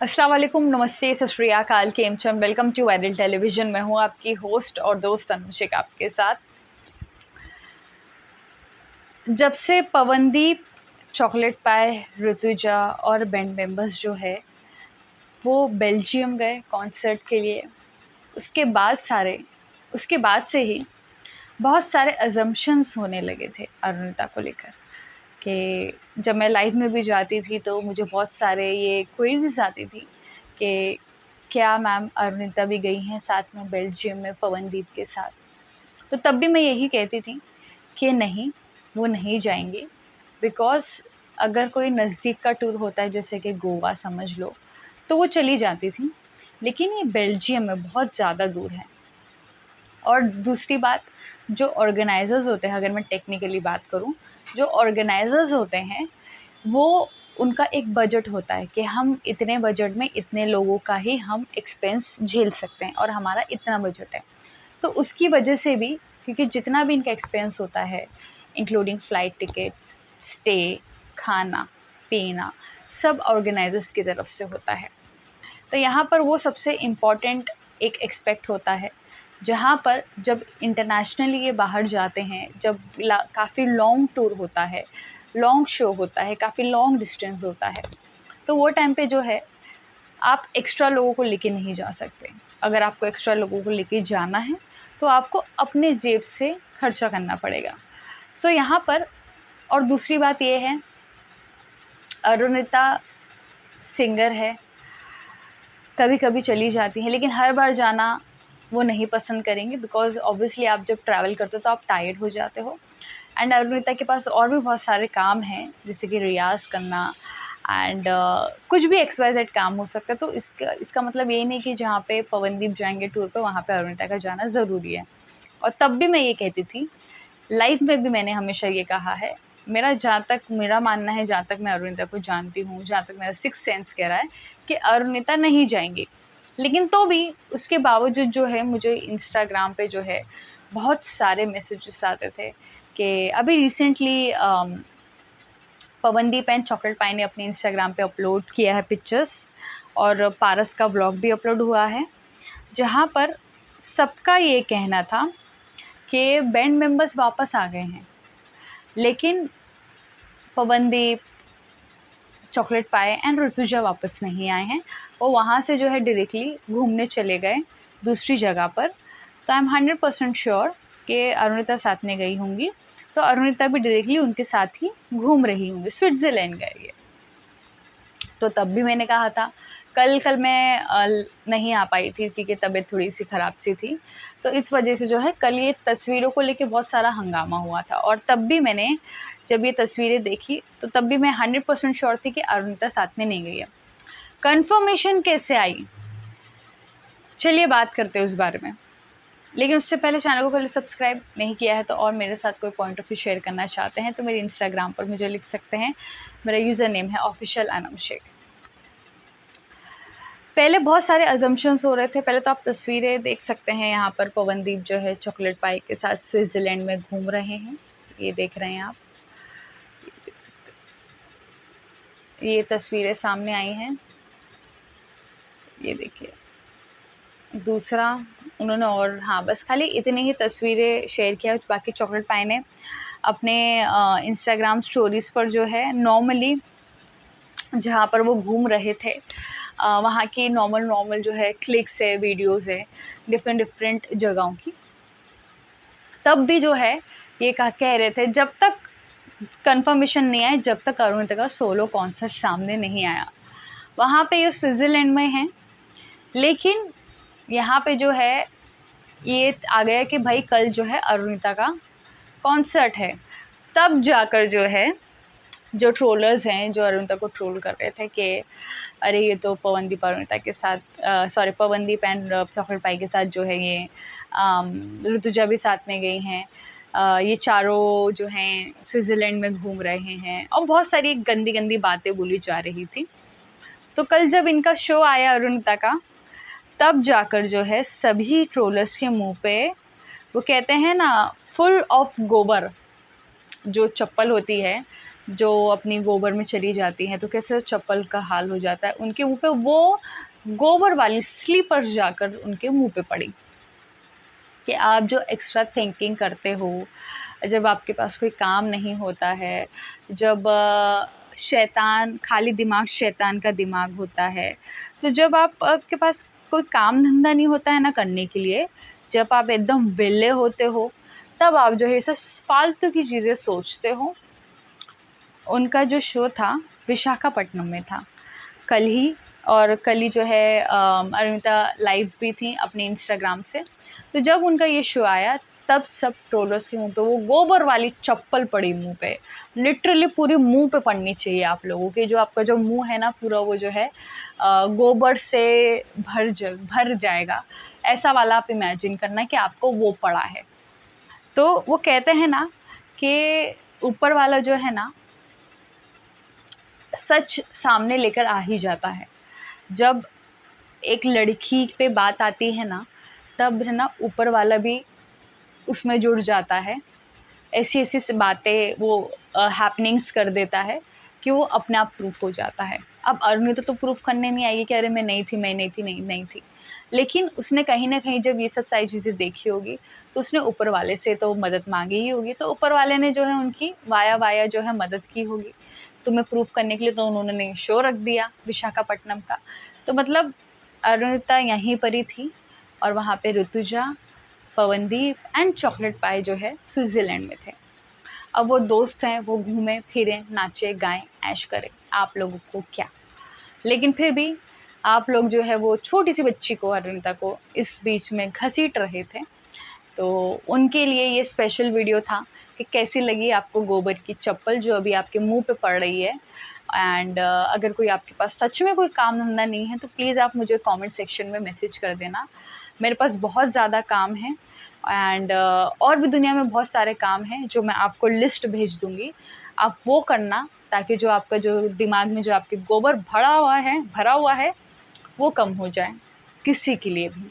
अस्सलाम वालेकुम, नमस्ते, सत श्री अकाल, केम चम, वेलकम टू वायरल टेलीविज़न। मैं हूँ आपकी होस्ट और दोस्त अनुशिक आपके साथ। जब से पवनदीप, चॉकलेट पाई, ऋतुजा और बैंड मेंबर्स जो है वो बेल्जियम गए कॉन्सर्ट के लिए, उसके बाद से ही बहुत सारे अजम्पशंस होने लगे थे अरुणिता को लेकर कि जब मैं लाइव में भी जाती थी तो मुझे बहुत सारे ये क्वेरीज आती थी कि क्या मैम अरुणिता भी गई हैं साथ में बेल्जियम में पवनदीप के साथ। तो तब भी मैं यही कहती थी कि नहीं, वो नहीं जाएंगे। बिकॉज़ अगर कोई नज़दीक का टूर होता है जैसे कि गोवा समझ लो, तो वो चली जाती थी, लेकिन ये बेल्जियम में बहुत ज़्यादा दूर है। और दूसरी बात, जो ऑर्गेनाइज़र्स होते हैं, अगर मैं टेक्निकली बात करूँ, जो ऑर्गेनाइज़र्स होते हैं वो उनका एक बजट होता है कि हम इतने बजट में इतने लोगों का ही हम एक्सपेंस झेल सकते हैं और हमारा इतना बजट है। तो उसकी वजह से भी, क्योंकि जितना भी इनका एक्सपेंस होता है इंक्लूडिंग फ़्लाइट टिकट्स, स्टे, खाना पीना, सब ऑर्गेनाइजर्स की तरफ से होता है। तो यहाँ पर वो सबसे इम्पॉर्टेंट एक एक्सपेक्ट होता है, जहाँ पर जब इंटरनेशनली ये बाहर जाते हैं, जब काफ़ी लॉन्ग टूर होता है, लॉन्ग शो होता है, काफ़ी लॉन्ग डिस्टेंस होता है, तो वो टाइम पे जो है आप एक्स्ट्रा लोगों को लेके नहीं जा सकते। अगर आपको एक्स्ट्रा लोगों को लेके जाना है तो आपको अपने जेब से खर्चा करना पड़ेगा। सो यहाँ पर, और दूसरी बात ये है, अरुणिता सिंगर है, कभी कभी चली जाती हैं, लेकिन हर बार जाना वो नहीं पसंद करेंगे। बिकॉज़ ऑब्वियसली आप जब ट्रैवल करते हो तो आप टायर्ड हो जाते हो। एंड अरुणिता के पास और भी बहुत सारे काम हैं, जैसे कि रियाज़ करना एंड कुछ भी एक्स वाई जेड काम हो सकता है। तो इसका मतलब ये नहीं कि जहाँ पे पवनदीप जाएंगे टूर पे वहाँ पे अरुणिता का जाना ज़रूरी है। और तब भी मैं ये कहती थी, लाइफ में भी मैंने हमेशा ये कहा है, मेरा मानना है, जहाँ तक मैं अरुणिता को जानती हूँ, जहाँ तक मेरा सिक्स सेंस कह रहा है कि अरुणिता नहीं जाएंगी। लेकिन तो भी उसके बावजूद जो है मुझे इंस्टाग्राम पे जो है बहुत सारे मैसेजेस आते थे कि अभी रिसेंटली पवनदीप एंड चॉकलेट पाई ने अपने इंस्टाग्राम पे अपलोड किया है पिक्चर्स, और पारस का व्लॉग भी अपलोड हुआ है, जहाँ पर सबका ये कहना था कि बैंड मेंबर्स वापस आ गए हैं, लेकिन Pawandeep, chocolate pi and Rutuja वापस नहीं आए हैं। वो वहाँ से जो है डायरेक्टली घूमने चले गए दूसरी जगह पर। तो आई एम 100% श्योर कि अरुणिता साथ में गई होंगी, तो अरुणिता भी डायरेक्टली उनके साथ ही घूम रही होंगी, स्विट्ज़रलैंड गए ये। तो तब भी मैंने कहा था, कल मैं नहीं आ पाई थी क्योंकि तबीयत थोड़ी सी ख़राब सी थी, तो इस वजह से जो है कल ये तस्वीरों को लेके बहुत सारा हंगामा हुआ था। और तब भी मैंने जब ये तस्वीरें देखी तो तब भी मैं 100% श्योर थी कि अरुणिता साथ में नहीं गई है। कन्फर्मेशन कैसे आई, चलिए बात करते हैं उस बारे में। लेकिन उससे पहले चैनल को पहले सब्सक्राइब नहीं किया है तो, और मेरे साथ कोई पॉइंट ऑफ व्यू शेयर करना चाहते हैं तो मेरे इंस्टाग्राम पर मुझे लिख सकते हैं। मेरा यूज़र नेम है ऑफिशियल अनम शेख। पहले बहुत सारे अजम्पशंस हो रहे थे। पहले तो आप तस्वीरें देख सकते हैं, यहाँ पर पवनदीप जो है चॉकलेट पाई के साथ स्विट्ज़रलैंड में घूम रहे हैं, ये देख रहे हैं आप, ये देख सकते हैं। ये तस्वीरें सामने आई हैं, ये देखिए। दूसरा उन्होंने, और हाँ बस खाली इतनी ही तस्वीरें शेयर किया। बाकी चॉकलेट पाई ने अपने इंस्टाग्राम स्टोरीज़ पर जो है नॉर्मली जहाँ पर वो घूम रहे थे वहाँ की नॉर्मल जो है क्लिक्स है, वीडियोज़ है डिफरेंट जगहों की, तब भी जो है ये कह रहे थे जब तक कंफर्मेशन नहीं आए, जब तक अरुणिता का सोलो कॉन्सर्ट सामने नहीं आया। वहाँ पे ये स्विट्ज़रलैंड में हैं, लेकिन यहाँ पे जो है ये आ गया कि भाई कल जो है अरुणिता का कॉन्सर्ट है। तब जाकर जो है जो ट्रोलर्स हैं, जो अरुणिता को ट्रोल कर रहे थे कि अरे ये तो पवनदीप अरुणिता के साथ, सॉरी पवनदीप एंड चॉकलेट पाई के साथ जो है ये ऋतुजा भी साथ में गई हैं, ये चारों जो हैं स्विट्ज़रलैंड में घूम रहे हैं, और बहुत सारी गंदी गंदी बातें बोली जा रही थी। तो कल जब इनका शो आया अरुणिता का, तब जाकर जो है सभी ट्रोलर्स के मुंह पे वो कहते हैं ना, फुल ऑफ गोबर जो चप्पल होती है, जो अपनी गोबर में चली जाती हैं, तो कैसे चप्पल का हाल हो जाता है। उनके मुँह पे वो गोबर वाली स्लीपर जाकर उनके मुँह पे पड़ी। कि आप जो एक्स्ट्रा थिंकिंग करते हो, जब आपके पास कोई काम नहीं होता है, जब शैतान खाली दिमाग शैतान का दिमाग होता है, तो जब आपके पास कोई काम धंधा नहीं होता है ना करने के लिए, जब आप एकदम विले होते हो, तब आप जो है ये सब फालतू की चीज़ें सोचते हो। उनका जो शो था विशाखापट्टनम में था कल ही, और कल ही जो है अरुणिता लाइव भी थी अपने इंस्टाग्राम से। तो जब उनका ये शो आया, तब सब ट्रोलर्स के मुंह पे वो गोबर वाली चप्पल पड़ी मुंह पे। लिटरली पूरी मुंह पे पड़नी चाहिए आप लोगों के। जो आपका जो मुंह है ना पूरा, वो जो है गोबर से भर जाएगा। ऐसा वाला आप इमेजिन करना कि आपको वो पड़ा है। तो वो कहते हैं ना कि ऊपर वाला जो है ना सच सामने लेकर आ ही जाता है। जब एक लड़की पे बात आती है ना, तब है ना ऊपर वाला भी उसमें जुड़ जाता है। ऐसी-ऐसी सी बातें वो हैपनिंग्स कर देता है कि वो अपने आप प्रूफ हो जाता है। अब अरुणिता तो प्रूफ करने नहीं आई है कि अरे मैं नहीं थी, मैं नहीं थी, नहीं थी। लेकिन उसने कहीं न कहीं जब ये सब सारी चीज़ें देखी होगी, तो उसने ऊपर वाले से तो मदद माँगी ही होगी। तो ऊपर वाले ने जो है उनकी वाया-वाया जो है मदद की होगी। तुम्हें प्रूफ करने के लिए तो उन्होंने शो रख दिया विशाखापट्टनम का। तो मतलब अरुणिता यहीं पर ही थी, और वहाँ पे ऋतुजा, पवनदीप एंड चॉकलेट पाई जो है स्विट्ज़रलैंड में थे। अब वो दोस्त हैं, वो घूमें फिरें, नाचे गाएं, ऐश करें, आप लोगों को क्या। लेकिन फिर भी आप लोग जो है वो छोटी सी बच्ची को, अरुणिता को, इस बीच में घसीट रहे थे। तो उनके लिए ये स्पेशल वीडियो था कि कैसी लगी आपको गोबर की चप्पल जो अभी आपके मुंह पे पड़ रही है। एंड अगर कोई आपके पास सच में कोई काम धंधा नहीं है, तो प्लीज़ आप मुझे कमेंट सेक्शन में मैसेज कर देना। मेरे पास बहुत ज़्यादा काम है, एंड और भी दुनिया में बहुत सारे काम हैं जो मैं आपको लिस्ट भेज दूँगी। आप वो करना, ताकि जो आपका जो दिमाग में जो आपके गोबर भरा हुआ है वो कम हो जाए, किसी के लिए भी।